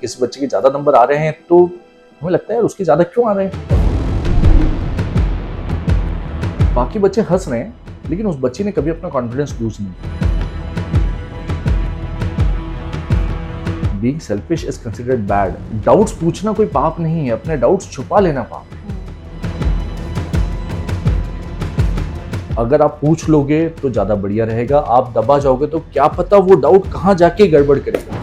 किसी बच्चे के ज्यादा नंबर आ रहे हैं तो हमें लगता है यार उसके ज्यादा क्यों आ रहे हैं। बाकी बच्चे हंस रहे हैं लेकिन उस बच्चे ने कभी अपना कॉन्फिडेंस लूज नहीं किया। Being selfish is considered bad. Doubts पूछना कोई पाप नहीं है, अपने डाउट्स छुपा लेना पाप है। अगर आप पूछ लोगे तो ज्यादा बढ़िया रहेगा, आप दबा जाओगे तो क्या पता वो डाउट कहां जाके गड़बड़ करेगा।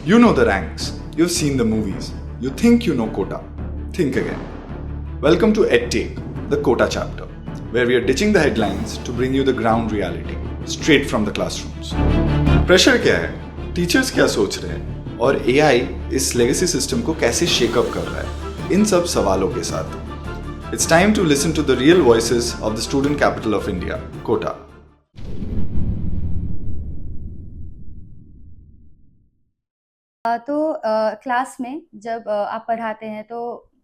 You know the ranks. You've seen the movies. You think you know Kota. Think again. Welcome to EdTake, the Kota chapter, where we are ditching the headlines to bring you the ground reality, straight from the classrooms. Pressure क्या है? Teachers क्या सोच रहे हैं? और AI इस legacy system को कैसे शेकअप कर रहा है? इन सब सवालों के साथ It's time to listen to the real voices of the student capital of India, Kota. तो क्लास में जब आप पढ़ाते हैं तो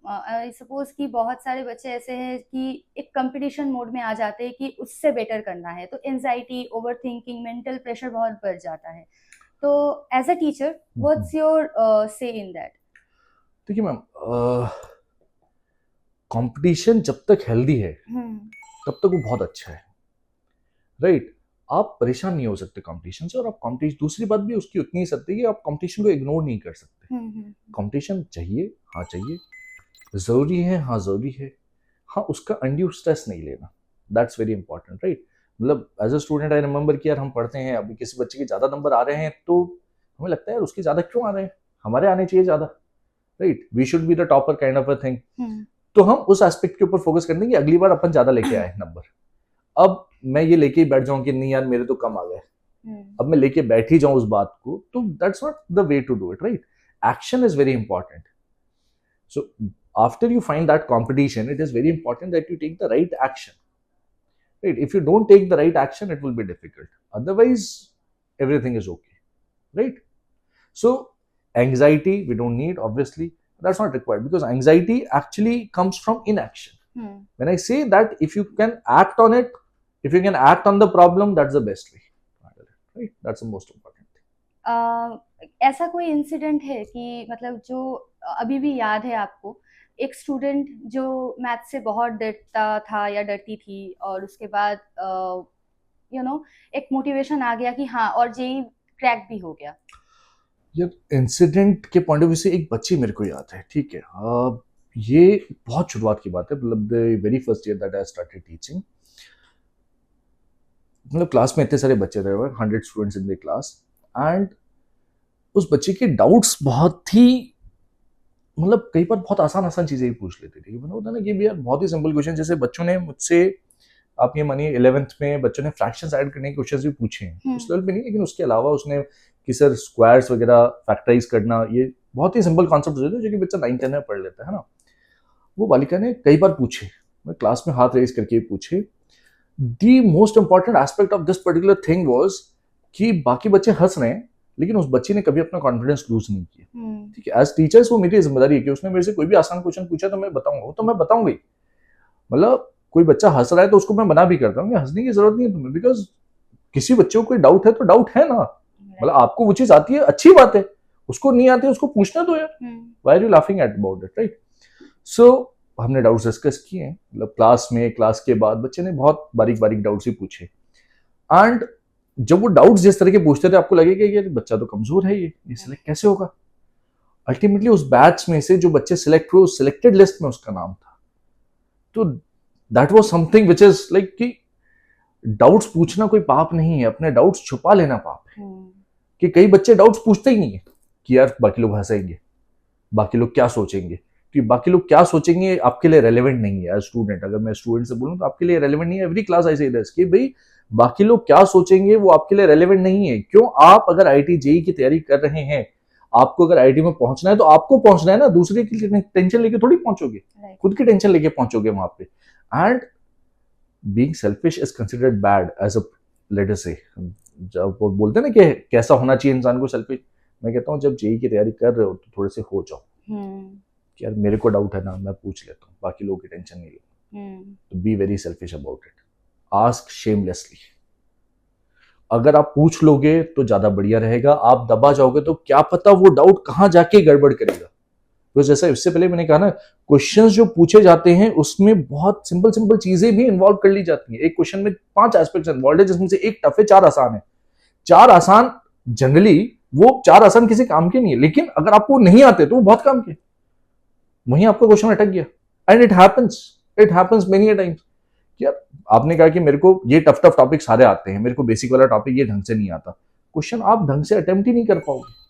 आई सपोज कि बहुत सारे बच्चे ऐसे हैं कि एक कंपटीशन मोड में आ जाते हैं कि उससे बेटर करना है, तो anxiety, over thinking, mental pressure बहुत बढ़ जाता है। तो as a teacher what's your say in that? देखिए मैम, कंपटीशन जब तक हेल्दी है तब तक वो बहुत अच्छा है, राइट। आप परेशान नहीं हो सकते कंपटीशन से, और आप कंपटीशन, दूसरी बात भी उसकी उतनी ही सत्य है कि आप कंपटीशन को इग्नोर नहीं कर सकते। कंपटीशन चाहिए, हाँ चाहिए, जरूरी है, हाँ जरूरी है, हाँ उसका अनड्यू स्ट्रेस नहीं लेना, दैट्स वेरी इंपॉर्टेंट, राइट। मतलब as a student I remember कि यार हम पढ़ते हैं, अभी किसी बच्चे के ज्यादा नंबर आ रहे हैं तो हमें लगता है यार उसके ज्यादा क्यों आ रहे हैं, हमारे आने चाहिए ज्यादा, right. We should be the topper kind of a thing. तो हम उस एस्पेक्ट के ऊपर फोकस करते हैं कि अगली बार अपन ज्यादा लेके आए नंबर। अब मैं ये लेके ही बैठ जाऊं कि नहीं यार मेरे तो कम आ गए, अब मैं लेके बैठ ही जाऊं उस बात को, तो that's not the way to do it, right. Action is very important. So after you find that competition, it is very important that you take the right action, right? If you don't take the right action, it will be difficult, otherwise everything is okay, right? So anxiety we don't need, obviously that's not required, because anxiety actually comes from inaction. When I say that if you can act on it, if you can act on the problem, that's the best way, right? That's the most important thing. ऐसा कोई incident है कि मतलब जो अभी भी याद है आपको, एक स्टूडेंट जो मैथ से बहुत डरता था या डरती थी और उसके बाद एक मोटिवेशन आ गया कि हाँ, और जेई क्रैक भी हो गया? ये इंसिडेंट के पॉइंट ऑफ व्यू से एक बच्ची मेरे को याद है, ठीक है। ये बहुत शुरुआत की बात है, मतलब the very first year that I started teaching. मतलब क्लास में इतने सारे बच्चे थे, 100 students in the class, and उस बच्चे के डाउट्स बहुत ही, मतलब कई बार बहुत आसान आसान चीजें ही पूछ लेते थे। मतलब होता है ना कि यार बहुत ही सिंपल क्वेश्चन, जैसे बच्चों ने मुझसे, आप ये मानिए 11th में बच्चों ने फ्रैक्शंस ऐड करने के क्वेश्चंस भी पूछे हैं, उस लेवल पे नहीं, लेकिन उसके अलावा उसने कि सर स्क्वायर्स वगैरह फैक्टराइज करना, ये बहुत ही सिंपल कॉन्सेप्ट होते हैं जो कि बच्चा 9-10 में पढ़ लेता है ना। वो बालिका ने कई बार पूछे, मैं क्लास में हाथ रेज करके पूछे। The most important aspect of this particular thing was कि बाकी बच्चे हंस रहे हैं लेकिन उस बच्चे ने कभी अपना कॉन्फिडेंस लूज नहीं किया, ठीक है। एज टीचर्स वो मेरी जिम्मेदारी है कि उसने मेरे से कोई भी आसान क्वेश्चन पूछा तो मैं बताऊंगा, तो मैं बताऊंगा ही। मतलब कोई बच्चा हंस रहा है तो उसको मैं मना भी करता हूँ कि हंसने की जरूरत नहीं है तुम्हें, बिकॉज किसी बच्चे को कोई डाउट है तो डाउट है ना, मतलब आपको वो चीज आती है, अच्छी बात है, उसको नहीं आती है उसको पूछना तो यार, why are you laughing at about it, right. So हमने डाउट्स डिस्कस किए, मतलब क्लास में, क्लास के बाद बच्चे ने बहुत बारीक बारीक डाउट्स ही पूछे, एंड जब वो डाउट्स जिस तरह के पूछते थे आपको लगेगा कि बच्चा तो कमजोर है, ये सिलेक्ट कैसे होगा। अल्टीमेटली उस बैच में से जो बच्चे सिलेक्ट हुए, उस सिलेक्टेड लिस्ट में उसका नाम था। तो that was something which is like कि डाउट्स पूछना कोई पाप नहीं है, अपने डाउट्स छुपा लेना पाप है। कि कई बच्चे डाउट्स पूछते ही नहीं है कि यार बाकी लोग हंसेंगे, बाकी लोग क्या सोचेंगे, कि बाकी लोग क्या सोचेंगे आपके लिए रेलेवेंट नहीं है। एज स्टूडेंट, अगर मैं स्टूडेंट से बोलूं तो आपके लिए रेलेवेंट नहीं है। एवरी क्लास आई से दिस कि भाई बाकी लोग क्या सोचेंगे वो आपके लिए रेलेवेंट नहीं है। क्यों? आप अगर आईआईटी जेईई की तैयारी कर रहे हैं, आपको अगर आईआईटी में पहुंचना है तो आपको पहुंचना है ना, दूसरे की टेंशन लेके थोड़ी पहुंचोगे, खुद की टेंशन लेके पहुंचोगे वहां पे। And being selfish is considered bad as a, let us say, जब वो बोलते हैं ना कि कैसा होना चाहिए इंसान को सेल्फिश, मैं कहता हूँ जब जेईई की तैयारी कर रहे हो तो थोड़े से हो जाओ कि यार मेरे को डाउट है ना, मैं पूछ लेता हूँ, बाकी लोगों की टेंशन नहीं लो, तो be very selfish about it, ask shamelessly. अगर आप पूछ लोगे तो ज्यादा बढ़िया रहेगा, आप दबा जाओगे तो क्या पता वो डाउट कहां जाके गड़बड़ करेगा। तो जैसा इससे पहले मैंने कहा ना, क्वेश्चंस जो पूछे जाते हैं उसमें बहुत सिंपल सिंपल चीजें भी इन्वॉल्व कर ली जाती हैं। एक क्वेश्चन में 5 एस्पेक्ट्स इन्वॉल्व है, जिसमें से एक टफ है, 4 आसान है। 4 आसान जनरली वो 4 आसान किसी काम के नहीं है, लेकिन अगर आपको नहीं आते तो वो बहुत काम के, वहीं आपका क्वेश्चन अटक गया। And it happens many a times. क्या आपने कहा कि मेरे को ये टफ टफ टॉपिक सारे आते हैं, मेरे को बेसिक वाला टॉपिक ये ढंग से नहीं आता, क्वेश्चन आप ढंग से अटेम्प्ट ही नहीं कर पाओगे।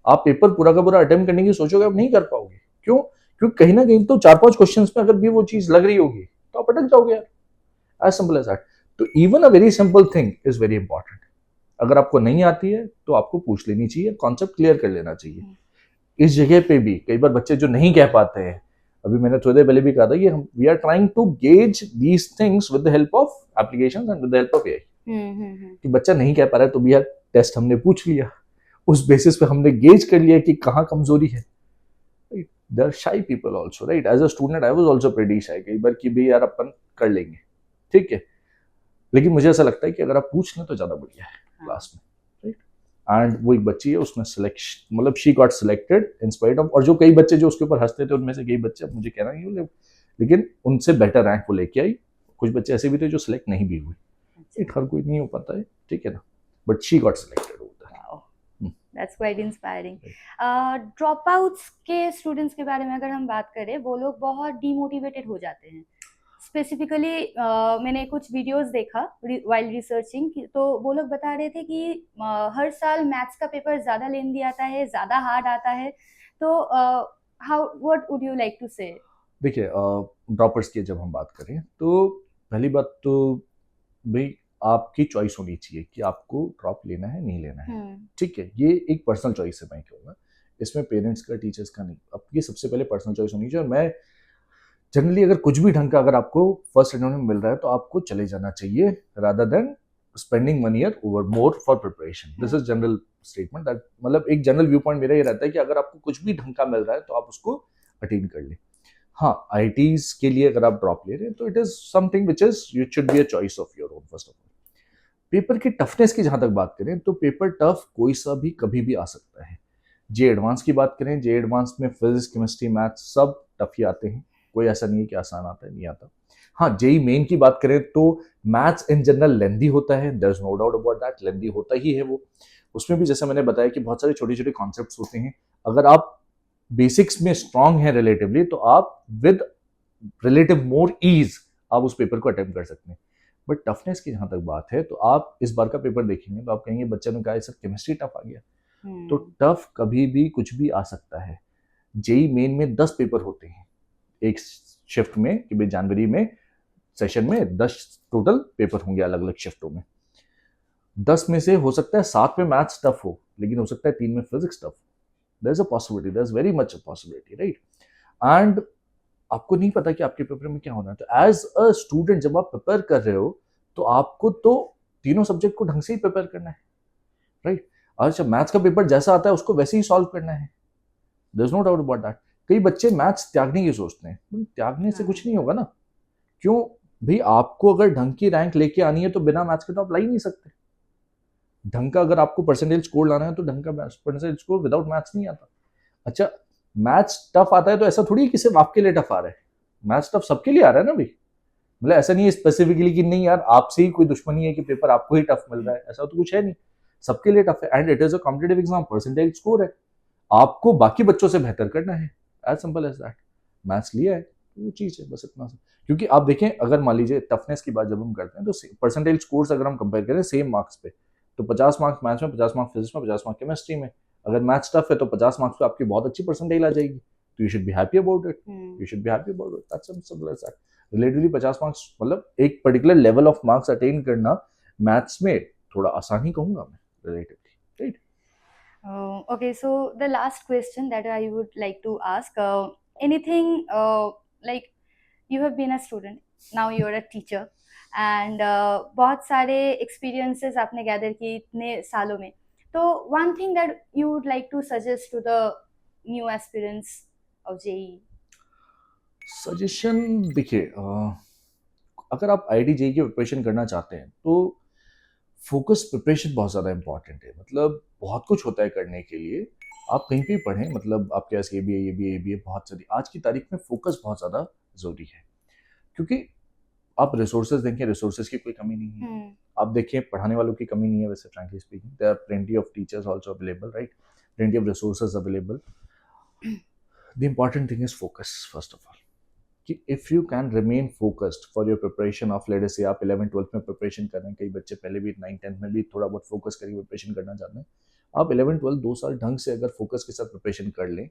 आप पेपर पूरा का पूरा अटेम्प्ट करने की सोचोगे, आप नहीं कर पाओगे। क्यों? क्योंकि कहीं ना कहीं तो 4-5 क्वेश्चंस में अगर भी वो चीज लग रही होगी तो आप अटक जाओगे यार। As simple as that. तो even a very simple thing is very important. अगर आपको नहीं आती है तो आपको पूछ लेनी चाहिए, कॉन्सेप्ट क्लियर कर लेना चाहिए। इस जगह पे भी कई बार बच्चे जो नहीं कह पाते हैं, अभी मैंने थोड़ी देर पहले भी कहा था कि हम we are trying to gauge these things with the help of applications and with the help of AI. कि बच्चा नहीं कह पा रहा है तो भी यार टेस्ट हमने पूछ लिया, उस बेसिस पे हमने गेज कर लिया कि कहाँ कमजोरी है। There are shy people also, right? As a student I was also pretty shy कई बार कि भी यार अपन कर लेंगे, ठीक है। लेकिन मुझे ऐसा लगता है कि अगर आप पूछ लें तो ज्यादा बढ़िया है क्लास में, राइट? एंड वो एक बच्ची है, उसने सिलेक्शन मतलब she got selected in spite of, और जो कई बच्चे जो उसके ऊपर हंसते थे उनमें से कई बच्चे, मुझे कहना नहीं होगा, लेकिन उनसे बेटर रैंक वो लेके आई। कुछ बच्चे ऐसे भी थे जो सिलेक्ट नहीं भी हुए, हर कोई नहीं हो पाता है, ठीक है ना, but she got selected. That's quite inspiring. Drop outs के स्टूडेंट्स के बारे में अगर हम बात करें, वो लोग बहुत डीमोटिवेटेड हो जाते हैं। स्पेसिफिकली मैंने कुछ वीडियोस देखा वाइल रिसर्चिंग, तो वो लोग बता रहे थे कि हर साल मैथ्स का पेपर ज़्यादा लेंदी आता है, ज़्यादा हार्ड आता है। तो how what would you like to say? देखिए, ड्रॉपर्स की जब हम बात करें तो पहली बात तो भाई आपकी चॉइस होनी चाहिए कि आपको ड्रॉप लेना है नहीं लेना है, ठीक है। ये एक पर्सनल चॉइस है, मैं कहूँगा इसमें पेरेंट्स का टीचर्स का नहीं। अब ये सबसे पहले पर्सनल चॉइस होनी चाहिए। और मैं जनरली अगर कुछ भी ढंग का अगर आपको फर्स्ट अटेम्प्ट में मिल रहा है तो आपको चले जाना चाहिए, rather than spending 1 year over more for preparation. This is general statement that, मतलब एक जनरल व्यू पॉइंट मेरा ये रहता है कि अगर आपको कुछ भी ढंग का मिल रहा है तो आप उसको अटेन कर ले। हाँ, आईआईटीज के लिए अगर आप ड्रॉप ले रहे हैं तो it is something which is it should be a choice of your own. First of all, paper की टफनेस की जहां तक बात करें तो पेपर टफ कोई सा भी कभी भी आ सकता है। जे एडवांस की बात करें, जे एडवांस में फिजिक्स, केमिस्ट्री, मैथ्स सब टफ ही आते हैं, कोई ऐसा नहीं है कि आसान आता है, नहीं आता। हाँ, जेई मेन की बात करें तो मैथ्स इन जनरल लेंदी होता है, there is no doubt about that, lengthy होता ही है वो। उसमें भी जैसे मैंने बताया कि बहुत सारे छोटे छोटे कॉन्सेप्ट्स होते हैं। अगर आप बेसिक्स में स्ट्रांग हैं रिलेटिवली तो आप विद रिलेटिव मोर ईज आप उस पेपर को अटेम्प्ट कर सकते हैं। बट टफनेस की जहां तक बात है तो आप इस बार का पेपर देखेंगे तो आप कहेंगे बच्चे ने कहा सर केमिस्ट्री टफ आ गया। तो टफ कभी भी कुछ भी आ सकता है। जेई मेन में 10 पेपर होते हैं एक शिफ्ट में, कि भाई जनवरी में सेशन में 10 टोटल पेपर होंगे अलग अलग शिफ्टों में। 10 में से हो सकता है 7 में मैथ्स टफ हो, लेकिन हो सकता है 3 में physics tough. There is a possibility, there is very much a possibility, right? And आपको नहीं पता कि आपके पेपर में क्या होना है। तो एज अ स्टूडेंट जब आप प्रिपेयर कर रहे हो तो आपको तो तीनों सब्जेक्ट को ढंग से ही प्रिपेयर करना है, राइट? अच्छा, मैथ्स का पेपर जैसा आता है उसको वैसे ही सॉल्व करना है, there is no doubt about that. कई बच्चे मैथ्स त्यागने की सोचते हैं, त्यागने से कुछ नहीं होगा ना। क्यों भाई? आपको अगर ढंग की रैंक लेके आनी है तो बिना मैथ्स के तो आप ला ही नहीं सकते। ढंग का अगर आपको परसेंटेज स्कोर लाना है तो ढंग का परसेंटेज स्कोर विदाउट मैथ्स नहीं आता। अच्छा, मैथ्स टफ आता है तो ऐसा थोड़ी है कि सिर्फ आपके लिए टफ आ रहा है। मैथ्स टफ सबके लिए आ रहा है ना भाई। मतलब ऐसा नहीं है स्पेसिफिकली कि नहीं यार आपसे ही कोई दुश्मनी है कि पेपर आपको ही टफ मिल रहा है, ऐसा तो कुछ है नहीं। सबके लिए टफ है and it is a competitive exam, percentage score है, आपको बाकी बच्चों से बेहतर करना है, as simple as that. Maths लिया है तो वो चीज है, बस इतना सा। क्योंकि आप देखें, अगर मान लीजिए टफनेस की बात जब हम करते हैं तो परसेंटेज स्कोर्स अगर हम कंपेयर करें सेम मार्क्स पे, तो 50 मार्क्स मैथ्स में, 50 मार्क्स फिजिक्स में, 50 मार्क्स केमिस्ट्री में। अगर मैथ्स टफ है तो 50 मार्क्स पे आपकी बहुत अच्छी परसेंटेज आ जाएगी, तो you should be happy about it, you should be happy about it, that's simple as that. Relatively 50 marks मतलब एक particular level of marks attain करना मैथ्स में थोड़ा आसान ही कहूंगा मैं relatively, right? Okay, so the last question that I would like to ask, anything like you have been a student, now you are a teacher, and बहुत सारे experiences आपने gather किए इतने सालों में, तो one thing that you would like to suggest to the new aspirants of JEE? Suggestion देखिए, अगर आप आईआईटी जेईई की प्रिपरेशन करना चाहते हैं तो फोकस प्रिपरेशन बहुत ज़्यादा इंपॉर्टेंट है। मतलब बहुत कुछ होता है करने के लिए, आप कहीं भी पढ़ें, मतलब आपके पास ये भी है बहुत सारी, आज की तारीख में फोकस बहुत ज़्यादा ज़रूरी है। क्योंकि आप रिसोर्सेज देखें, रिसोर्सेज की कोई कमी नहीं है। आप देखिए, पढ़ाने वालों की कमी नहीं है वैसे, frankly speaking there are plenty of teachers also available, right, plenty of resources available. The important thing is focus first of all, कि if you can remain focused for your preparation of, let us say आप 11th-12th में preparation कर रहे हैं, कई बच्चे पहले भी 9th-10th में भी थोड़ा बहुत फोकस करके प्रिपरेशन करना चाहते हैं। आप 11th-12th 2 साल ढंग से अगर फोकस के साथ प्रिपरेशन कर लें,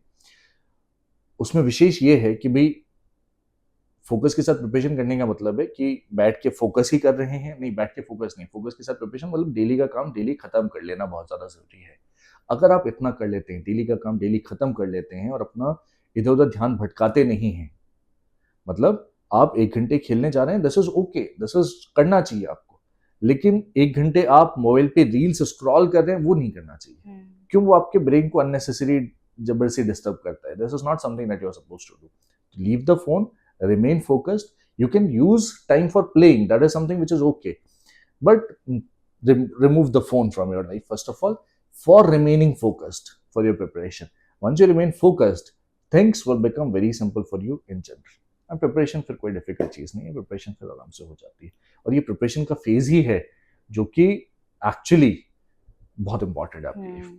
उसमें विशेष ये है कि भाई फोकस के साथ प्रिपरेशन करने का मतलब है कि बैठ के फोकस ही कर रहे हैं, नहीं बैठ के फोकस नहीं, फोकस के साथ प्रिपरेशन मतलब डेली का काम डेली खत्म कर लेना बहुत ज़्यादा ज़रूरी है। अगर आप इतना कर लेते हैं, डेली का काम डेली खत्म कर लेते हैं और अपना इधर उधर ध्यान भटकाते नहीं हैं, मतलब आप 1 घंटे खेलने जा रहे हैं, this is okay, this is करना चाहिए आपको, लेकिन 1 घंटे आप मोबाइल पे रील्स स्क्रॉल कर रहे हैं, वो नहीं करना चाहिए। क्यों? वो आपके ब्रेन को अननेसेसरी जबरदस्ती डिस्टर्ब करता है। This is not something that you are supposed to do. Leave the phone, remain focused. You can use time for playing, that is something which is okay, but remove the phone from your life first of all, for remaining focused for your preparation. Once you remain focused, things will become very simple for you in general. And preparation फिर कोई difficult चीज़ नहीं है, preparation फिर आराम से हो जाती है। और ये प्रिपरेशन का फेज ही है जो कि एक्चुअली बहुत इंपॉर्टेंट है आपकी लाइफ में।